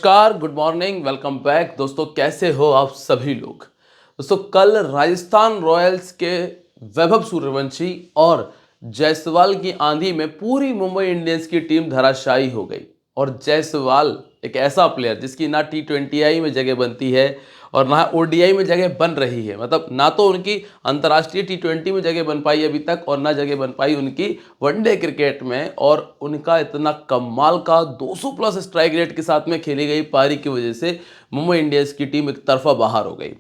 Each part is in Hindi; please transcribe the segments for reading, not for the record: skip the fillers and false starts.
नमस्कार, गुड मॉर्निंग, वेलकम बैक। दोस्तों कैसे हो आप सभी लोग। दोस्तों कल राजस्थान रॉयल्स के वैभव सूर्यवंशी और जायसवाल की आंधी में पूरी मुंबई इंडियंस की टीम धराशायी हो गई। और जायसवाल एक ऐसा प्लेयर जिसकी ना T20I में जगह बनती है और ना ODI में जगह बन रही है। मतलब ना तो उनकी अंतर्राष्ट्रीय T20 में जगह बन पाई अभी तक और ना जगह बन पाई उनकी वनडे क्रिकेट में। और उनका इतना कमाल का 200 प्लस स्ट्राइक रेट के साथ में खेली गई पारी की वजह से मुंबई इंडियंस की टीम एक तरफा बाहर हो गई।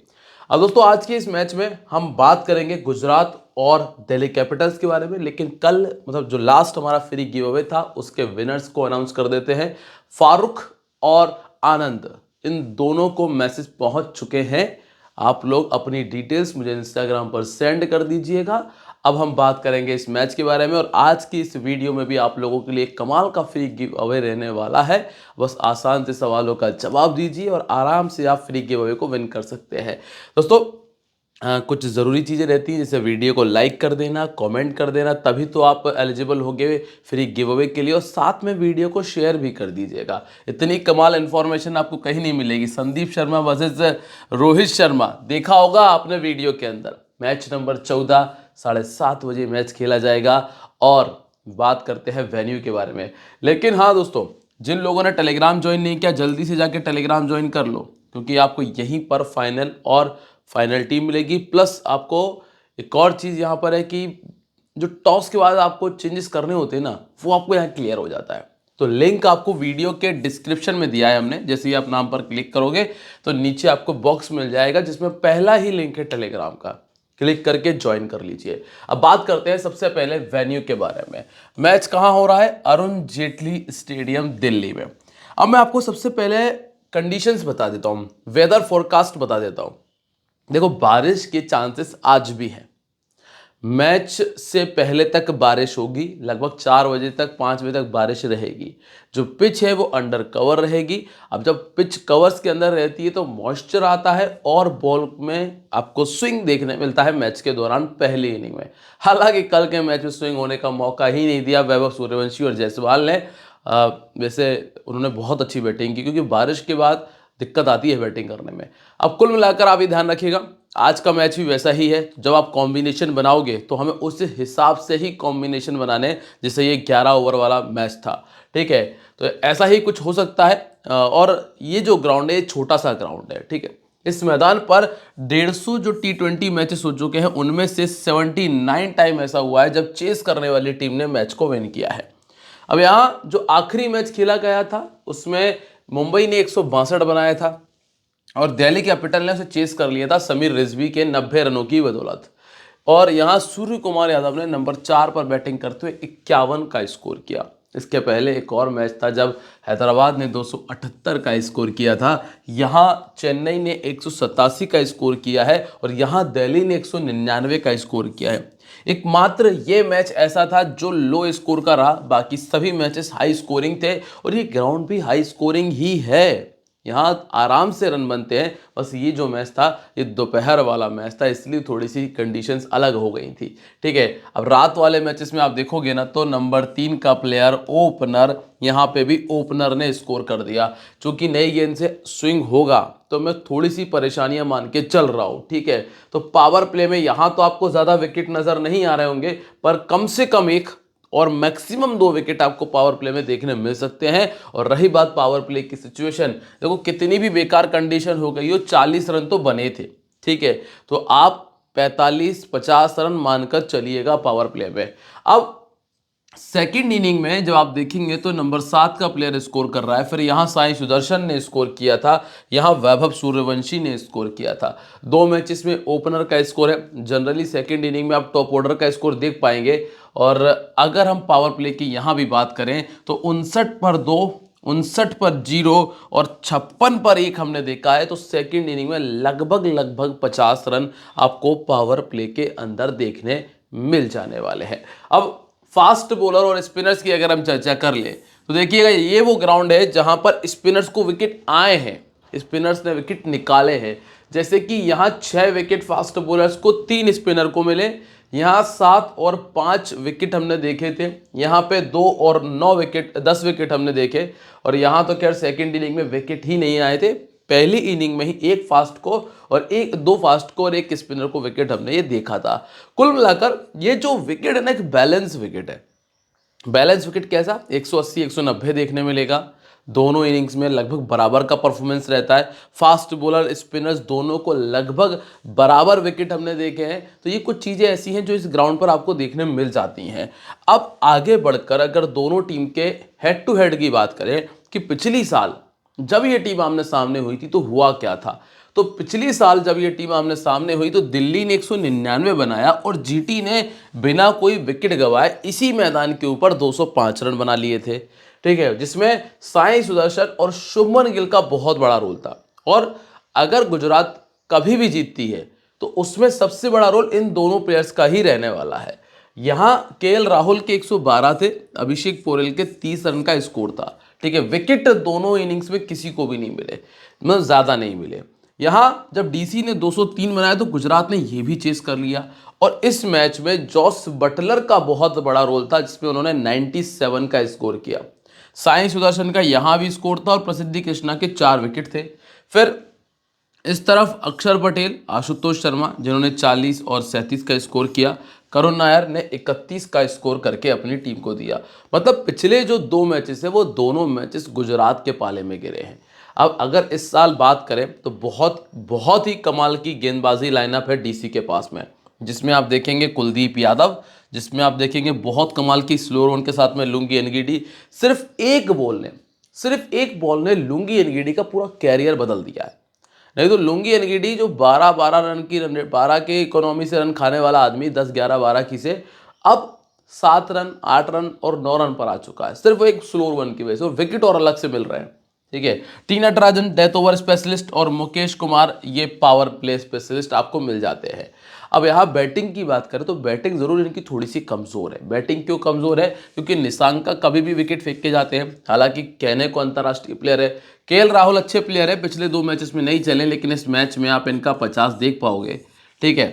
अब दोस्तों आज के इस मैच में हम बात करेंगे गुजरात और दिल्ली कैपिटल्स के बारे में। लेकिन कल मतलब जो लास्ट हमारा फ्री गिव अवे था उसके विनर्स को अनाउंस कर देते हैं। फारूक और आनंद, इन दोनों को मैसेज पहुंच चुके हैं। आप लोग अपनी डिटेल्स मुझे इंस्टाग्राम पर सेंड कर दीजिएगा। अब हम बात करेंगे इस मैच के बारे में और आज की इस वीडियो में भी आप लोगों के लिए कमाल का फ्री गिव अवे रहने वाला है। बस आसान से सवालों का जवाब दीजिए और आराम से आप फ्री गिव अवे को विन कर सकते हैं। दोस्तों कुछ ज़रूरी चीज़ें रहती हैं, जैसे वीडियो को लाइक कर देना, कमेंट कर देना, तभी तो आप एलिजिबल होगे फ्री गिव अवे के लिए। और साथ में वीडियो को शेयर भी कर दीजिएगा। इतनी कमाल इन्फॉर्मेशन आपको कहीं नहीं मिलेगी। संदीप शर्मा वर्सेस रोहित शर्मा देखा होगा आपने वीडियो के अंदर। मैच नंबर 14 7:30 बजे मैच खेला जाएगा। और बात करते हैं वेन्यू के बारे में। लेकिन हाँ दोस्तों, जिन लोगों ने टेलीग्राम ज्वाइन नहीं किया जल्दी से जाके टेलीग्राम ज्वाइन कर लो, क्योंकि आपको यहीं पर फाइनल टीम मिलेगी। प्लस आपको एक और चीज़ यहाँ पर है कि जो टॉस के बाद आपको चेंजेस करने होते हैं ना, वो आपको यहाँ क्लियर हो जाता है। तो लिंक आपको वीडियो के डिस्क्रिप्शन में दिया है हमने। जैसे ही आप नाम पर क्लिक करोगे तो नीचे आपको बॉक्स मिल जाएगा जिसमें पहला ही लिंक है टेलीग्राम का। क्लिक करके ज्वाइन कर लीजिए। अब बात करते हैं सबसे पहले वेन्यू के बारे में। मैच कहाँ हो रहा है? अरुण जेटली स्टेडियम दिल्ली में। अब मैं आपको सबसे पहले कंडीशंस बता देता हूँ, वेदर फोरकास्ट बता देता हूँ। देखो बारिश के चांसेस आज भी हैं। मैच से पहले तक बारिश होगी, लगभग 4 बजे तक 5 बजे तक बारिश रहेगी। जो पिच है वो अंडर कवर रहेगी। अब जब पिच कवर्स के अंदर रहती है तो मॉइस्चर आता है और बॉल में आपको स्विंग देखने मिलता है मैच के दौरान पहली इनिंग में। हालांकि कल के मैच में स्विंग होने का मौका ही नहीं दिया वैभव सूर्यवंशी और जायसवाल ने। वैसे उन्होंने बहुत अच्छी बैटिंग की, क्योंकि बारिश के बाद दिक्कत आती है बैटिंग करने में। अब कुल मिलाकर आप ये ध्यान रखिएगा, आज का मैच भी वैसा ही है। जब आप कॉम्बिनेशन बनाओगे तो हमें उस हिसाब से ही कॉम्बिनेशन बनाने, जैसे ये 11 ओवर वाला मैच था, ठीक है। तो ऐसा ही कुछ हो सकता है। और ये जो ग्राउंड है ये छोटा सा ग्राउंड है, ठीक है। इस मैदान पर 150 जो T20 मैचेस हो चुके हैं, उनमें से 79 टाइम ऐसा हुआ है जब चेस करने वाली टीम ने मैच को विन किया है। अब यहाँ जो आखिरी मैच खेला गया था उसमें मुंबई ने 162 बनाया था और दिल्ली कैपिटल ने उसे चेस कर लिया था समीर रिजवी के 90 रनों की बदौलत। और यहाँ सूर्य कुमार यादव ने नंबर 4 पर बैटिंग करते हुए 51 का स्कोर किया। इसके पहले एक और मैच था जब हैदराबाद ने 278 का स्कोर किया था। यहाँ चेन्नई ने 187 का स्कोर किया है और यहाँ दिल्ली ने 199 का स्कोर किया है। एकमात्र ये मैच ऐसा था जो लो स्कोर का रहा, बाकी सभी मैचेस हाई स्कोरिंग थे और ये ग्राउंड भी हाई स्कोरिंग ही है। यहाँ आराम से रन बनते हैं। बस ये जो मैच था ये दोपहर वाला मैच था, इसलिए थोड़ी सी कंडीशंस अलग हो गई थी, ठीक है। अब रात वाले मैचेस में आप देखोगे ना तो नंबर 3 का प्लेयर ओपनर, यहाँ पे भी ओपनर ने स्कोर कर दिया। चूंकि नई गेंद से स्विंग होगा तो मैं थोड़ी सी परेशानियां मान के चल रहा हूँ, ठीक है। तो पावर प्ले में यहाँ तो आपको ज़्यादा विकेट नज़र नहीं आ रहे होंगे, पर कम से कम 1 और मैक्सिमम 2 विकेट आपको पावर प्ले में देखने मिल सकते हैं। और रही बात पावर प्ले की सिचुएशन, देखो कितनी भी बेकार कंडीशन हो गई हो, 40 रन तो बने थे, ठीक है। तो आप 45-50 रन मानकर चलिएगा पावर प्ले में। अब सेकंड इनिंग में जब आप देखेंगे तो नंबर 7 का प्लेयर स्कोर कर रहा है, फिर यहाँ साई सुदर्शन ने स्कोर किया था, यहाँ वैभव सूर्यवंशी ने स्कोर किया था। 2 मैचेस में ओपनर का स्कोर है। जनरली सेकंड इनिंग में आप टॉप ऑर्डर का स्कोर देख पाएंगे। और अगर हम पावर प्ले की यहाँ भी बात करें तो 59 पर 2, 59 पर 0 और 56 पर 1 हमने देखा है। तो सेकंड इनिंग में लगभग 50 रन आपको पावर प्ले के अंदर देखने मिल जाने वाले हैं। अब फास्ट बॉलर और स्पिनर्स की अगर हम चर्चा कर ले तो देखिएगा ये वो ग्राउंड है जहां पर स्पिनर्स को विकेट आए हैं स्पिनर्स ने विकेट निकाले हैं। जैसे कि यहाँ 6 विकेट फास्ट बॉलर्स को 3 स्पिनर को मिले, यहाँ 7 और 5 विकेट हमने देखे थे, यहाँ पे 2 और 9 विकेट 10 विकेट हमने देखे। और यहाँ तो खैर सेकेंड इनिंग में विकेट ही नहीं आए थे, पहली इनिंग में ही एक फास्ट को और दो फास्ट को और एक स्पिनर को विकेट हमने ये देखा था। कुल मिलाकर ये जो विकेट है ना, एक बैलेंस विकेट है। बैलेंस विकेट कैसा, 180 190 देखने मिलेगा, दोनों इनिंग्स में लगभग बराबर का परफॉर्मेंस रहता है। फास्ट बॉलर स्पिनर्स दोनों को लगभग बराबर विकेट हमने देखे हैं। तो ये कुछ चीज़ें ऐसी हैं जो इस ग्राउंड पर आपको देखने में मिल जाती हैं। अब आगे बढ़कर अगर दोनों टीम के हेड टू हेड की बात करें कि पिछली साल जब ये टीम आमने सामने हुई थी तो हुआ क्या था, तो पिछली साल जब ये टीम आमने सामने हुई तो दिल्ली ने 199 बनाया और जीटी ने बिना कोई विकेट गंवाए इसी मैदान के ऊपर 205 रन बना लिए थे। ठीक है, जिसमें साई सुदर्शन और शुभमन गिल का बहुत बड़ा रोल था। और अगर गुजरात कभी भी जीतती है तो उसमें सबसे बड़ा रोल इन दोनों प्लेयर्स का ही रहने वाला है। यहाँ केएल राहुल के 112 थे, अभिषेक पोरेल के 30 रन का स्कोर था। ठीक है, विकेट दोनों इनिंग्स में किसी को भी नहीं मिले, मतलब ज़्यादा नहीं मिले। यहाँ जब डीसी ने 203 बनाया तो गुजरात ने यह भी चेस कर लिया। और इस मैच में जॉस बटलर का बहुत बड़ा रोल था जिसमें उन्होंने 97 का स्कोर किया। साई सुदर्शन का यहाँ भी स्कोर था और प्रसिद्धि कृष्णा के 4 विकेट थे। फिर इस तरफ अक्षर पटेल, आशुतोष शर्मा जिन्होंने 40 और 37 का स्कोर किया, करुण नायर ने 31 का स्कोर करके अपनी टीम को दिया। मतलब पिछले जो 2 मैचेस है वो दोनों मैचेस गुजरात के पाले में गिरे हैं। अब अगर इस साल बात करें तो बहुत ही कमाल की गेंदबाजी लाइनअप है डीसी के पास में, जिसमें आप देखेंगे कुलदीप यादव, जिसमें आप देखेंगे बहुत कमाल की स्लो रन के साथ में लुंगी एनगिडी। सिर्फ एक बॉल ने लुंगी एनगिडी का पूरा कैरियर बदल दिया है। नहीं तो लुंगी एनगिडी जो 12 के इकोनॉमी से रन खाने वाला आदमी 10 11 12 की से अब 7 रन 8 रन और 9 रन पर आ चुका है, सिर्फ एक स्लो रन की वजह से। और विकेट और अलग से मिल रहे हैं। ठीक है, T Natarajan death over specialist और मुकेश कुमार ये पावर प्ले स्पेशलिस्ट आपको मिल जाते हैं। अब यहाँ बैटिंग की बात करें तो बैटिंग जरूर इनकी थोड़ी सी कमजोर है। बैटिंग क्यों कमजोर है, क्योंकि निशांका कभी भी विकेट फेंक के जाते हैं। हालांकि कहने को अंतर्राष्ट्रीय प्लेयर है, केएल राहुल अच्छे प्लेयर है, पिछले 2 मैचेस में नहीं चले, लेकिन इस मैच में आप इनका 50 देख पाओगे। ठीक है,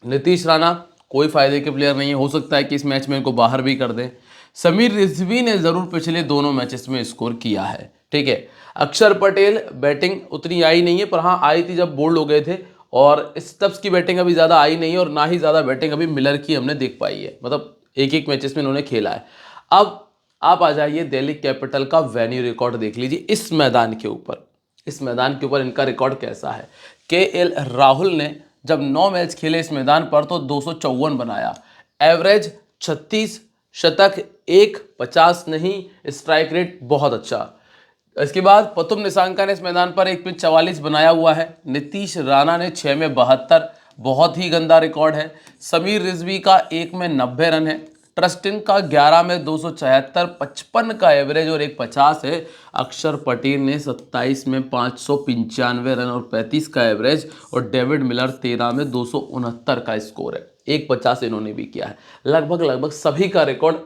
नीतीश राणा कोई फायदे के प्लेयर नहीं है, हो सकता है कि इस मैच में इनको बाहर भी कर दें। समीर रिजवी ने जरूर पिछले दोनों मैचेस में स्कोर किया है। ठीक है, अक्षर पटेल बैटिंग उतनी आई नहीं है, पर हाँ आई थी जब बोल्ड हो गए थे। और स्टब्स की बैटिंग अभी ज़्यादा आई नहीं है और ना ही ज़्यादा बैटिंग अभी मिलर की हमने देख पाई है, मतलब एक मैचेस में इन्होंने खेला है। अब आप आ जाइए दिल्ली कैपिटल का वेन्यू रिकॉर्ड देख लीजिए। इस मैदान के ऊपर इनका रिकॉर्ड कैसा है। केएल राहुल ने जब 9 मैच खेले इस मैदान पर तो 254 बनाया, एवरेज 36, शतक 1, 50 नहीं, स्ट्राइक रेट बहुत अच्छा। इसके बाद पतुम निशांका ने इस मैदान पर 1 में 44 बनाया हुआ है। नीतीश राणा ने 6 में 72, बहुत ही गंदा रिकॉर्ड है। समीर रिजवी का 1 में 90 रन है। ट्रस्टिन का 11 में 274, 55 का एवरेज और 150 है। अक्षर पटेल ने 27 में 595 रन और 35 का एवरेज, और डेविड मिलर 13 में 269 का स्कोर है, 150 इन्होंने भी किया है। लगभग सभी का रिकॉर्ड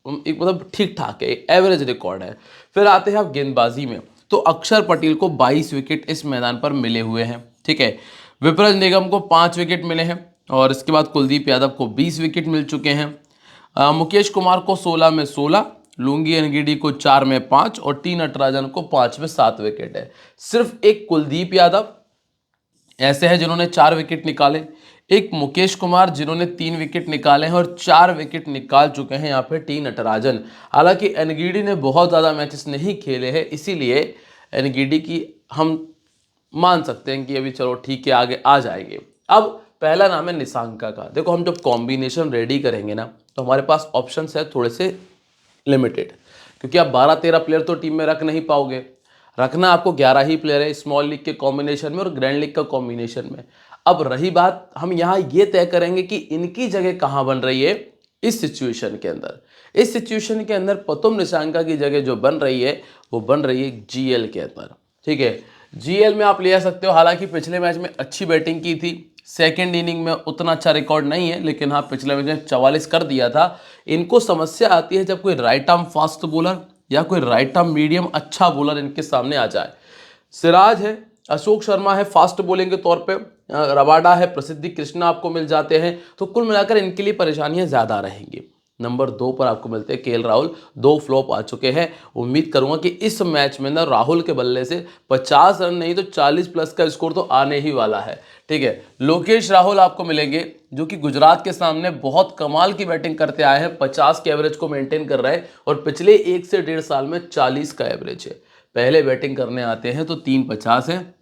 एक मतलब ठीक ठाक है, एक एवरेज रिकॉर्ड है। फिर आते हैं आप गेंदबाजी में, तो अक्षर पटेल को 22 विकेट इस मैदान पर मिले हुए हैं। ठीक है, विपरज निगम को 5 विकेट मिले हैं और इसके बाद कुलदीप यादव को 20 विकेट मिल चुके हैं। मुकेश कुमार को 16 में 16, लुंगी एनगिडी को 4 में 5 और टी नटराजन को 5 में 7 विकेट है। सिर्फ एक कुलदीप यादव ऐसे हैं जिन्होंने 4 विकेट निकाले, एक मुकेश कुमार जिन्होंने 3 विकेट निकाले हैं और 4 विकेट निकाल चुके हैं यहाँ पे टी नटराजन। हालांकि एनगिडी ने बहुत ज़्यादा मैचेस नहीं खेले हैं, इसीलिए एनगिडी की हम मान सकते हैं कि अभी चलो ठीक है आगे आ जाएंगे। अब पहला नाम है निशांका का। देखो हम जब कॉम्बिनेशन रेडी करेंगे ना तो हमारे पास ऑप्शन है थोड़े से लिमिटेड, क्योंकि आप 12-13 प्लेयर तो टीम में रख नहीं पाओगे। रखना आपको 11 ही प्लेयर है स्मॉल लीग के कॉम्बिनेशन में और ग्रैंड लीग का कॉम्बिनेशन में। अब रही बात, हम यहाँ ये तय करेंगे कि इनकी जगह कहाँ बन रही है इस सिचुएशन के अंदर। इस सिचुएशन के अंदर पतुम निशांका की जगह जो बन रही है वो बन रही है जीएल के अंदर। ठीक है, जीएल में आप ले आ सकते हो। हालांकि पिछले मैच में अच्छी बैटिंग की थी, सेकेंड इनिंग में उतना अच्छा रिकॉर्ड नहीं है, लेकिन हाँ पिछले मैच में 44 कर दिया था। इनको समस्या आती है जब कोई राइट आर्म फास्ट बॉलर या कोई राइट आर्म मीडियम अच्छा बॉलर इनके सामने आ जाए। सिराज है, अशोक शर्मा है फास्ट बॉलिंग के तौर पे, रबाडा है, प्रसिद्धि कृष्णा आपको मिल जाते हैं। तो कुल मिलाकर इनके लिए परेशानियां ज़्यादा रहेंगी। नंबर 2 पर आपको मिलते हैं केएल राहुल, 2 फ्लॉप आ चुके हैं। उम्मीद करूंगा कि इस मैच में ना राहुल के बल्ले से 50 रन नहीं तो 40 प्लस का स्कोर तो आने ही वाला है। ठीक है, लोकेश राहुल आपको मिलेंगे जो कि गुजरात के सामने बहुत कमाल की बैटिंग करते आए हैं, 50 के एवरेज को मेंटेन कर रहे हैं और पिछले 1 से 1.5 साल में 40 का एवरेज है। पहले बैटिंग करने आते हैं तो 350 है,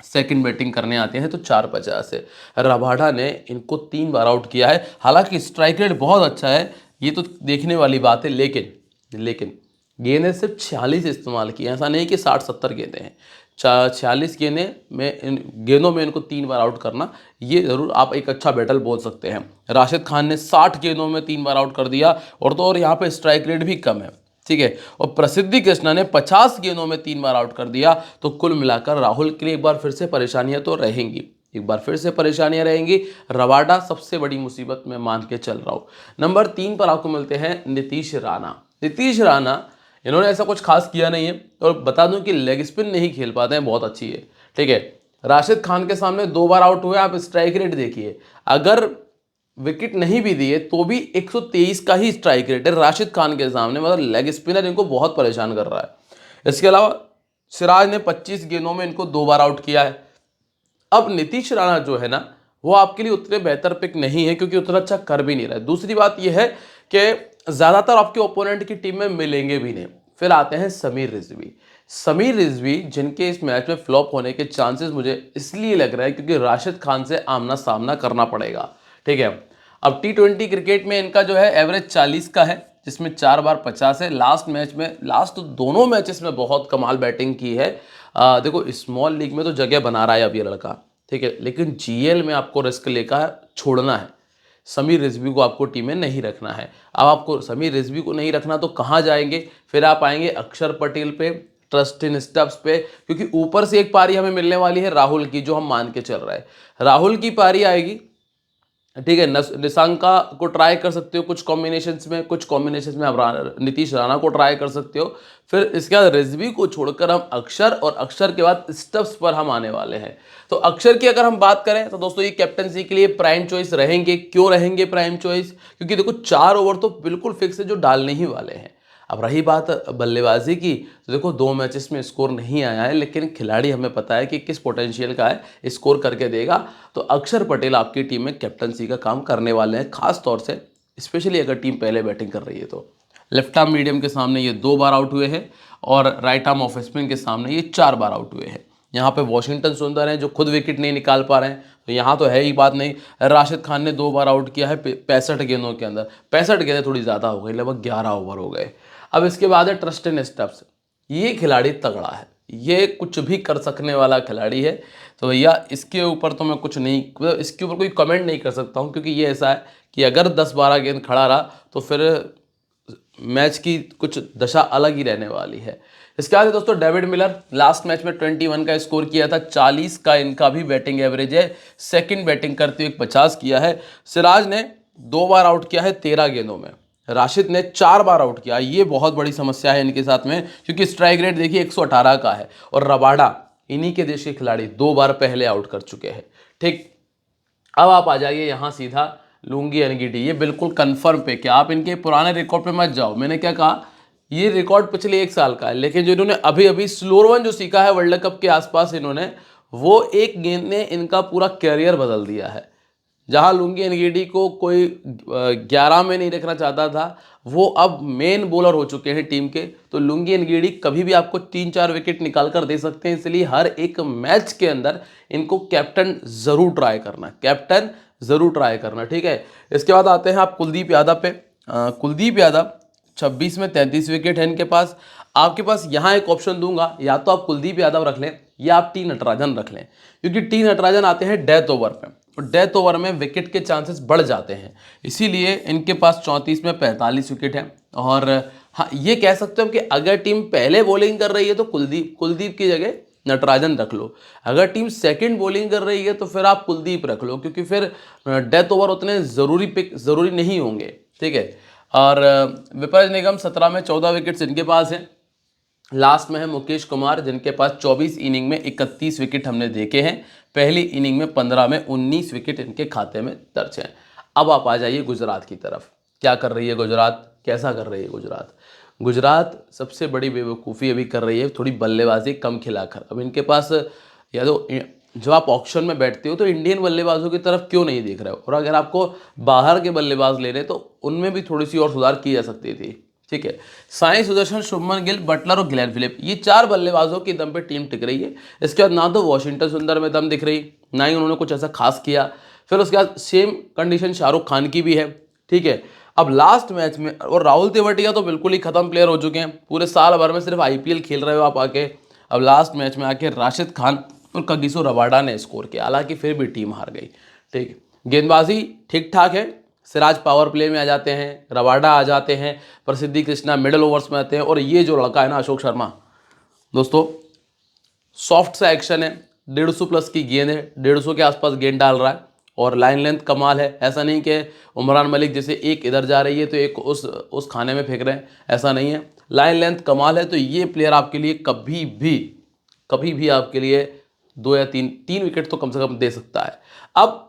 सेकंड बैटिंग करने आते हैं तो 450 है। रबाडा ने इनको 3 बार आउट किया है, हालांकि स्ट्राइक रेट बहुत अच्छा है, ये तो देखने वाली बात है, लेकिन गेंदें सिर्फ 46 इस्तेमाल की, ऐसा नहीं कि 60-70 गेंदें हैं। 46 गेंदें में इन गेंदों में इनको 3 बार आउट करना, ये ज़रूर आप एक अच्छा बैटल बोल सकते हैं। राशिद खान ने 60 गेंदों में 3 बार आउट कर दिया और यहाँ पे स्ट्राइक रेट भी कम है। ठीक है, और प्रसिद्धि कृष्णा ने 50 गेंदों में 3 बार आउट कर दिया। तो कुल मिलाकर राहुल के लिए एक बार फिर से परेशानियां तो रहेंगी, एक बार फिर से परेशानियां रहेंगी। रबाडा सबसे बड़ी मुसीबत में मान के चल रहा हूं। नंबर 3 पर आपको मिलते हैं नीतीश राणा। नीतीश राणा, इन्होंने ऐसा कुछ खास किया नहीं है और बता दूं कि लेग स्पिन नहीं खेल पाते हैं, बहुत अच्छी है। ठीक है, राशिद खान के सामने 2 बार आउट हुए। आप स्ट्राइक रेट देखिए, अगर विकेट नहीं भी दिए तो भी 123 का ही स्ट्राइक रेट है राशिद खान के सामने, मतलब लेग स्पिनर इनको बहुत परेशान कर रहा है। इसके अलावा सिराज ने 25 गेंदों में इनको 2 बार आउट किया है। अब नीतीश राणा जो है ना, वो आपके लिए उतने बेहतर पिक नहीं है क्योंकि उतना अच्छा कर भी नहीं रहा है। दूसरी बात यह है कि ज़्यादातर आपके ओपोनेंट की टीम में मिलेंगे भी नहीं। फिर आते हैं समीर रिजवी। समीर रिजवी जिनके इस मैच में फ्लॉप होने के चांसेस मुझे इसलिए लग रहा है क्योंकि राशिद खान से आमना सामना करना पड़ेगा। ठीक है, अब T20 क्रिकेट में इनका जो है एवरेज 40 का है, जिसमें 4 बार 50 है। लास्ट तो दोनों मैचेस में बहुत कमाल बैटिंग की है। देखो स्मॉल लीग में तो जगह बना रहा है अब ये लड़का, ठीक है, लेकिन GL में आपको रिस्क लेकर छोड़ना है। समीर रिजवी को आपको टीम में नहीं रखना है। अब आपको समीर रिजवी को नहीं रखना तो कहाँ जाएंगे? फिर आप आएंगे अक्षर पटेल पे, ट्रस्ट इन स्टब्स पे, क्योंकि ऊपर से एक पारी हमें मिलने वाली है राहुल की, जो हम मान के चल रहे हैं राहुल की पारी आएगी। ठीक है, निशंका को ट्राई कर सकते हो कुछ कॉम्बिनेशंस में आप नीतीश राणा को ट्राई कर सकते हो। फिर इसके बाद रिजवी को छोड़कर हम अक्षर, और अक्षर के बाद स्टब्स पर हम आने वाले हैं। तो अक्षर की अगर हम बात करें तो दोस्तों ये कैप्टनसी के लिए प्राइम चॉइस रहेंगे। क्यों रहेंगे प्राइम चॉइस? क्योंकि देखो 4 ओवर तो बिल्कुल फिक्स है जो डालने ही वाले हैं। अब रही बात बल्लेबाजी की, तो देखो 2 मैचेस में स्कोर नहीं आया है, लेकिन खिलाड़ी हमें पता है कि किस पोटेंशियल का है, स्कोर करके देगा। तो अक्षर पटेल आपकी टीम में कैप्टनसी का काम करने वाले हैं, खास तौर से स्पेशली अगर टीम पहले बैटिंग कर रही है तो। लेफ्ट आर्म मीडियम के सामने ये 2 बार आउट हुए हैं और राइट आर्म ऑफ स्पिन के सामने ये 4 बार आउट हुए हैं। यहाँ पे वॉशिंगटन सुंदर हैं जो खुद विकेट नहीं निकाल पा रहे हैं, तो यहाँ तो है ही बात नहीं। राशिद खान ने 2 बार आउट किया है 65 गेंदों के अंदर। 65 गेंदें थोड़ी ज़्यादा हो गई, लगभग 11 ओवर हो गए। अब इसके बाद है ट्रस्ट इन स्टब्स। ये खिलाड़ी तगड़ा है, ये कुछ भी कर सकने वाला खिलाड़ी है। तो भैया इसके ऊपर तो मैं कुछ नहीं, मतलब इसके ऊपर कोई कमेंट नहीं कर सकता हूँ, क्योंकि ये ऐसा है कि अगर 10-12 गेंद खड़ा रहा तो फिर मैच की कुछ दशा अलग ही रहने वाली है। इसके बाद दोस्तों डेविड मिलर, लास्ट मैच में 21 का स्कोर किया था, 40 का इनका भी बैटिंग एवरेज है। सेकंड बैटिंग करते हुए 50 किया है। सिराज ने 2 बार आउट किया है 13 गेंदों में। राशिद ने 4 बार आउट किया, ये बहुत बड़ी समस्या है इनके साथ में, क्योंकि स्ट्राइक रेट देखिए 118 का है। और रबाडा इन्हीं के देश के खिलाड़ी 2 बार पहले आउट कर चुके हैं। ठीक, अब आप आ जाइए यहाँ सीधा लुंगी एनगीडी। ये बिल्कुल कंफर्म पे, क्या आप इनके पुराने रिकॉर्ड पे मत जाओ। मैंने क्या कहा, ये रिकॉर्ड पिछले 1 साल का है, लेकिन जो इन्होंने अभी अभी स्लोअर वन जो सीखा है वर्ल्ड कप के आसपास इन्होंने, वो एक गेंद ने इनका पूरा कैरियर बदल दिया है। जहां लुंगी एनगीडी को कोई 11 में नहीं रखना चाहता था, वो अब मेन बॉलर हो चुके हैं टीम के। तो लुंगी एनगीडी कभी भी आपको 3-4 विकेट निकाल कर दे सकते हैं, इसलिए हर एक मैच के अंदर इनको कैप्टन जरूर ट्राई करना, ठीक है। इसके बाद आते हैं आप कुलदीप यादव पे। कुलदीप यादव 26 में 33 विकेट है इनके पास। आपके पास यहाँ एक ऑप्शन दूंगा, या तो आप कुलदीप यादव रख लें या आप टी नटराजन रख लें, क्योंकि टी नटराजन आते हैं डेथ ओवर पे, और डेथ ओवर में विकेट के चांसेस बढ़ जाते हैं। इसीलिए इनके पास 34 में 45 विकेट है। और हाँ, ये कह सकते हो कि अगर टीम पहले बॉलिंग कर रही है तो कुलदीप की जगह नटराजन रख लो। अगर टीम सेकंड बॉलिंग कर रही है तो फिर आप कुलदीप रख लो, क्योंकि फिर डेथ ओवर उतने ज़रूरी नहीं होंगे, ठीक है। और विपर्ज निगम 17 में 14 विकेट्स इनके पास हैं। लास्ट में है मुकेश कुमार, जिनके पास 24 इनिंग में 31 विकेट हमने देखे हैं। पहली इनिंग में 15 में 19 विकेट इनके खाते में दर्ज हैं। अब आप आ जाइए गुजरात की तरफ। क्या कर रही है गुजरात, कैसा कर रही है गुजरात? गुजरात सबसे बड़ी बेवकूफ़ी अभी कर रही है, थोड़ी बल्लेबाजी कम खिलाकर। अब इनके पास या तो जब आप ऑक्शन में बैठते हो तो इंडियन बल्लेबाजों की तरफ क्यों नहीं देख रहे हो, और अगर आपको बाहर के बल्लेबाज ले रहे तो उनमें भी थोड़ी सी और सुधार की जा सकती थी। ठीक है, साई सुदर्शन, शुभमन गिल, बटलर और ग्लेन फिलिप, ये 4 बल्लेबाजों की दम पे टीम टिक रही है। इसके बाद ना तो वॉशिंगटन सुंदर में दम दिख रही, ना ही उन्होंने कुछ ऐसा खास किया। फिर उसके बाद सेम कंडीशन शाहरुख खान की भी है। ठीक है, अब लास्ट मैच में और राहुल तेवतिया तो बिल्कुल ही खत्म प्लेयर हो चुके हैं, पूरे साल भर में सिर्फ आईपीएल खेल रहे हो आप आके। अब लास्ट मैच में आके राशिद खान और कगिसो रबाडा ने स्कोर किया, हालांकि फिर भी टीम हार गई। ठीक है, गेंदबाजी ठीक ठाक है, सिराज पावर प्ले में आ जाते हैं, रबाडा आ जाते हैं, प्रसिद्धि कृष्णा मिडल ओवर्स में आते हैं, और ये जो लड़का है ना अशोक शर्मा, दोस्तों सॉफ्ट सा एक्शन है, 150 प्लस की गेंद है, 150 के आसपास गेंद डाल रहा है, और लाइन लेंथ कमाल है। ऐसा नहीं कि उमरान मलिक जैसे एक इधर जा रही है तो एक उस खाने में फेंक रहे हैं, ऐसा नहीं है, लाइन लेंथ कमाल है। तो ये प्लेयर आपके लिए कभी भी आपके लिए 2 या 3 विकेट तो कम से कम दे सकता है। अब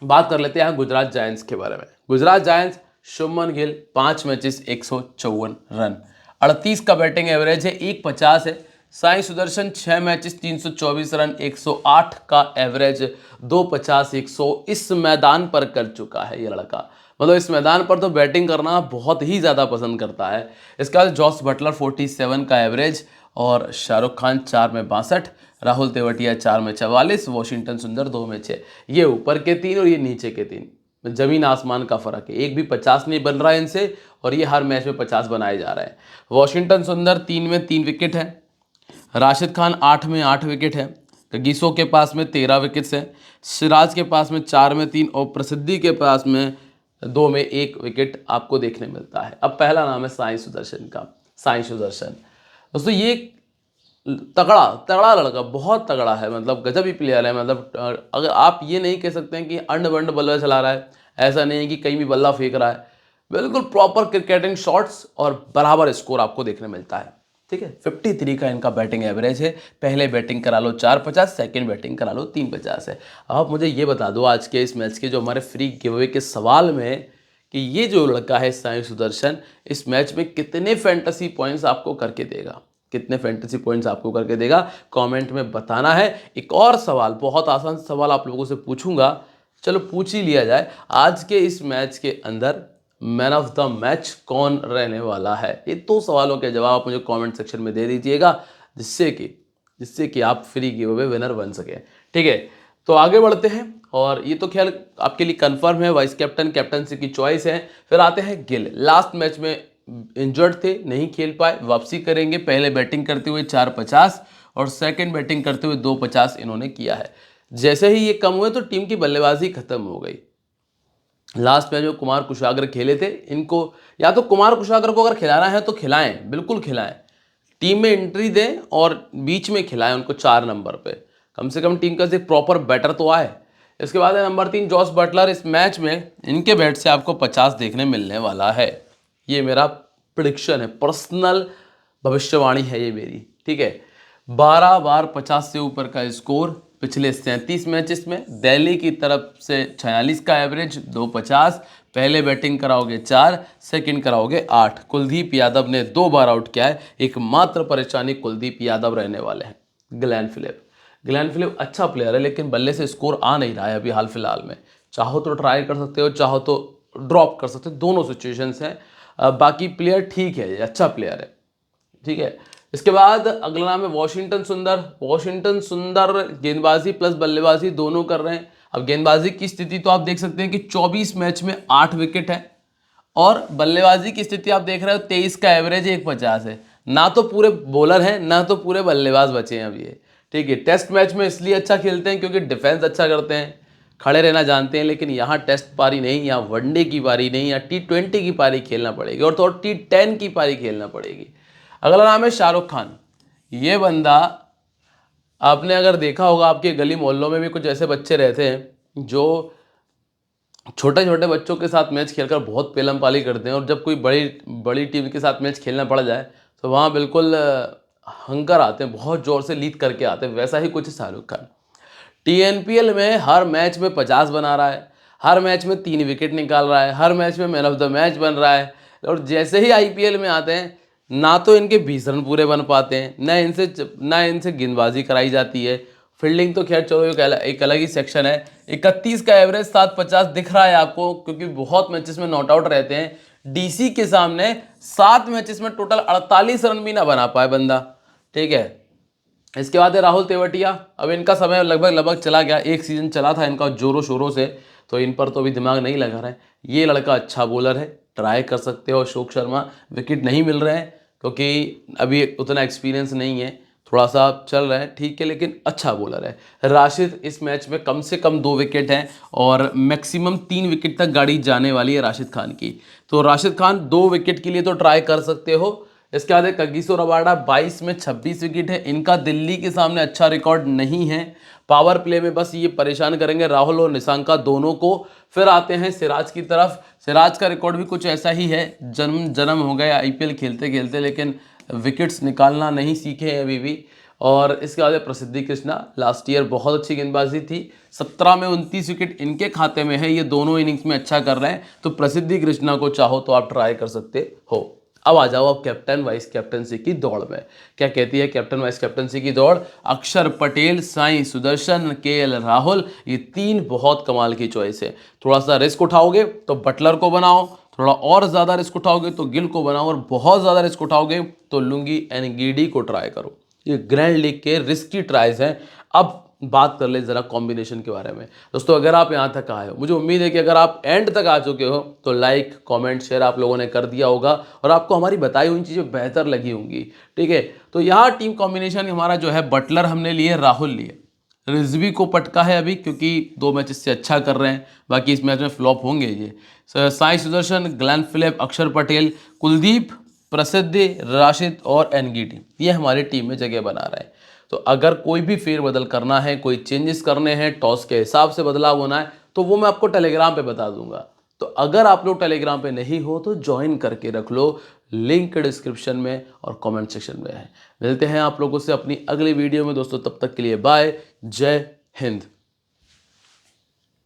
बात कर लेते हैं गुजरात जायंट्स के बारे में। Gujarat giants, Shubman Gill 5 matches 154 run, 38 का बैटिंग एवरेज है, 150 है। साई सुदर्शन 6 मैचेस 324 रन, 108 का एवरेज, 250 100 इस मैदान पर कर चुका है ये लड़का। मतलब इस मैदान पर तो बैटिंग करना बहुत ही ज़्यादा पसंद करता है। इसके बाद जॉस बटलर 47 का एवरेज, और शाहरुख खान 4 में 62, राहुल तेवतिया 4 में 44, वॉशिंगटन सुंदर 2 में 6। ये ऊपर के 3 और ये नीचे के 3, जमीन आसमान का फर्क है। एक भी 50 नहीं बन रहा है इनसे, और ये हर मैच में 50 बनाए जा रहे हैं। वॉशिंगटन सुंदर 3 में 3 विकेट है, राशिद खान 8 में 8 विकेट है, कगिसो के पास में 13 विकेट्स हैं, सिराज के पास में 4 में 3, और प्रसिद्धि के पास में 2 में 1 विकेट आपको देखने मिलता है। अब पहला नाम है साई सुदर्शन का। साई सुदर्शन दोस्तों ये तगड़ा तगड़ा लड़का, बहुत तगड़ा है, मतलब गजब ही प्लेयर है। मतलब अगर आप ये नहीं कह सकते हैं कि अंड बंड बल्ला चला रहा है, ऐसा नहीं है कि कहीं भी बल्ला फेंक रहा है, बिल्कुल प्रॉपर क्रिकेटिंग शॉट्स और बराबर स्कोर आपको देखने मिलता है। ठीक है, 53 का इनका बैटिंग एवरेज है। पहले बैटिंग करा लो 450, सेकंड बैटिंग करा लो 350 है। आप मुझे ये बता दो आज के इस मैच के जो हमारे फ्री गिव अवे के सवाल में, कि ये जो लड़का है साई सुदर्शन इस मैच में कितने फैंटेसी पॉइंट्स आपको करके देगा, कितने फैंटेसी पॉइंट्स आपको करके देगा, कमेंट में बताना है। एक और सवाल, बहुत आसान सवाल आप लोगों से पूछूंगा, चलो पूछ ही लिया जाए। आज के इस मैच के अंदर मैन ऑफ द मैच कौन रहने वाला है? ये 2 सवालों के जवाब आप मुझे कमेंट सेक्शन में दे दीजिएगा, जिससे कि आप फ्री गिव अवे विनर बन सके। ठीक है, तो आगे बढ़ते हैं, और ये तो ख्याल आपके लिए कंफर्म है, वाइस कैप्टन कैप्टनसी की चॉइस है। फिर आते हैं गिल, लास्ट मैच में इंजर्ड थे, नहीं खेल पाए, वापसी करेंगे। पहले बैटिंग करते हुए 450 और सेकंड बैटिंग करते हुए 250 इन्होंने किया है। जैसे ही ये कम हुए तो टीम की बल्लेबाजी खत्म हो गई। लास्ट मैच में कुमार कुशागर खेले थे, इनको या तो कुमार कुशागर को अगर खिलाना है तो खिलाएं, बिल्कुल खिलाएं, टीम में एंट्री दें और बीच में खिलाएं उनको 4 नंबर पे, कम से कम टीम का एक प्रॉपर बैटर तो आए। इसके बाद है नंबर 3 जॉस बटलर। इस मैच में इनके बैट से आपको 50 देखने मिलने वाला है, ये मेरा प्रिडिक्शन है, पर्सनल भविष्यवाणी है ये मेरी। ठीक है, 12 बार 50 से ऊपर का स्कोर पिछले 37 मैचेस में। दिल्ली की तरफ से 46 का एवरेज, 250। पहले बैटिंग कराओगे 4, सेकंड कराओगे 8। कुलदीप यादव ने 2 बार आउट किया है, एकमात्र परेशानी कुलदीप यादव रहने वाले हैं। ग्लेन फिलिप अच्छा प्लेयर है, लेकिन बल्ले से स्कोर आ नहीं रहा है अभी हाल फिलहाल में। चाहो तो ट्राई कर सकते हो, चाहो तो ड्रॉप कर सकते हो, दोनों सिचुएशंस हैं। बाकी प्लेयर ठीक है, अच्छा प्लेयर है। ठीक है, इसके बाद अगला नाम है वॉशिंगटन सुंदर। वॉशिंगटन सुंदर गेंदबाजी प्लस बल्लेबाजी दोनों कर रहे हैं। अब गेंदबाजी की स्थिति तो आप देख सकते हैं कि 24 मैच में 8 विकेट है, और बल्लेबाजी की स्थिति आप देख रहे हो 23 का एवरेज, 150 है। ना तो पूरे बॉलर हैं, ना तो पूरे बल्लेबाज बचे हैं अभी ये। ठीक है, टेस्ट मैच में इसलिए अच्छा खेलते हैं क्योंकि डिफेंस अच्छा करते हैं, खड़े रहना जानते हैं, लेकिन यहाँ टेस्ट पारी नहीं, यहाँ वनडे की पारी नहीं, यहाँ T20 की पारी खेलना पड़ेगी, और तो T10 की पारी खेलना पड़ेगी। अगला नाम है शाहरुख खान। ये बंदा, आपने अगर देखा होगा आपके गली मोहल्लों में भी कुछ ऐसे बच्चे रहते हैं जो छोटे छोटे बच्चों के साथ मैच खेलकर बहुत पेलम पाली करते हैं, और जब कोई बड़ी बड़ी टीम के साथ मैच खेलना पड़ जाए तो वहाँ बिल्कुल हंकर आते हैं, बहुत ज़ोर से लीड करके आते हैं, वैसा ही कुछ शाहरुख खान। TNPL में हर मैच में 50 बना रहा है, हर मैच में 3 विकेट निकाल रहा है, हर मैच में मैन ऑफ द मैच बन रहा है। और जैसे ही IPL में आते हैं, ना तो इनके 20 रन पूरे बन पाते हैं, ना इनसे गेंदबाजी कराई जाती है। फील्डिंग तो खैर चलो एक अलग ही सेक्शन है। 31 का एवरेज, 750 दिख रहा है आपको, क्योंकि बहुत मैचेस में नॉट आउट रहते हैं। DC के सामने 7 मैचेस में टोटल 48 रन भी ना बना पाए बंदा, ठीक है। इसके बाद है राहुल तेवतिया। अब इनका समय लगभग लगभग चला गया, एक सीजन चला था इनका जोरों शोरों से, तो इन पर तो अभी दिमाग नहीं लगा रहा है। ये लड़का अच्छा बॉलर है, ट्राई कर सकते हो। अशोक शर्मा, विकेट नहीं मिल रहे हैं क्योंकि अभी उतना एक्सपीरियंस नहीं है, थोड़ा सा चल रहा है, ठीक है, लेकिन अच्छा बॉलर है। राशिद, इस मैच में कम से कम 2 विकेट हैं और मैक्सिमम 3 विकेट तक गाड़ी जाने वाली है राशिद खान की। तो राशिद खान 2 विकेट के लिए तो ट्राई कर सकते हो। इसके बाद कगिसो रबाडा, 22 में 26 विकेट है इनका। दिल्ली के सामने अच्छा रिकॉर्ड नहीं है, पावर प्ले में बस ये परेशान करेंगे राहुल और निशांका दोनों को। फिर आते हैं सिराज की तरफ। सिराज का रिकॉर्ड भी कुछ ऐसा ही है, जन्म हो गया IPL खेलते खेलते, लेकिन विकेट्स निकालना नहीं सीखे हैं अभी भी। और इसके बाद प्रसिद्धि कृष्णा, लास्ट ईयर बहुत अच्छी गेंदबाजी थी, 17 में 29 विकेट इनके खाते में है, ये दोनों इनिंग्स में अच्छा कर रहे हैं। तो प्रसिद्धि कृष्णा को चाहो तो आप ट्राई कर सकते हो। अब आ जाओ आप कैप्टन वाइस कैप्टनसी की दौड़ में। क्या कहती है कैप्टन वाइस कैप्टनसी की दौड़? अक्षर पटेल, साई सुदर्शन, KL राहुल, ये 3 बहुत कमाल की चॉइस है। थोड़ा सा रिस्क उठाओगे तो बटलर को बनाओ, थोड़ा और ज़्यादा रिस्क उठाओगे तो गिल को बनाओ, और बहुत ज़्यादा रिस्क उठाओगे तो लुंगी एनगीडी को ट्राई करो। ये ग्रैंड लीग के रिस्की ट्राइज हैं। अब बात कर ले ज़रा कॉम्बिनेशन के बारे में। दोस्तों, अगर आप यहाँ तक आए हो, मुझे उम्मीद है कि अगर आप एंड तक आ चुके हो तो लाइक कमेंट शेयर आप लोगों ने कर दिया होगा और आपको हमारी बताई हुई चीज़ें बेहतर लगी होंगी, ठीक है। तो यहाँ टीम कॉम्बिनेशन हमारा जो है, बटलर हमने लिए, राहुल लिए, रिजवी को पटका है अभी क्योंकि 2 मैचेस से अच्छा कर रहे हैं, बाकी इस मैच में फ्लॉप होंगे ये। साई सुदर्शन, ग्लेन फिलिप, अक्षर पटेल, कुलदीप, प्रसिद्धि, राशिद और एनगीडी, ये हमारी टीम में जगह बना रहे हैं। तो अगर कोई भी फेरबदल करना है, कोई चेंजेस करने हैं, टॉस के हिसाब से बदलाव होना है, तो वो मैं आपको टेलीग्राम पे बता दूंगा। तो अगर आप लोग टेलीग्राम पे नहीं हो तो ज्वाइन करके रख लो, लिंक डिस्क्रिप्शन में और कमेंट सेक्शन में है। मिलते हैं आप लोगों से अपनी अगली वीडियो में दोस्तों, तब तक के लिए बाय, जय हिंद।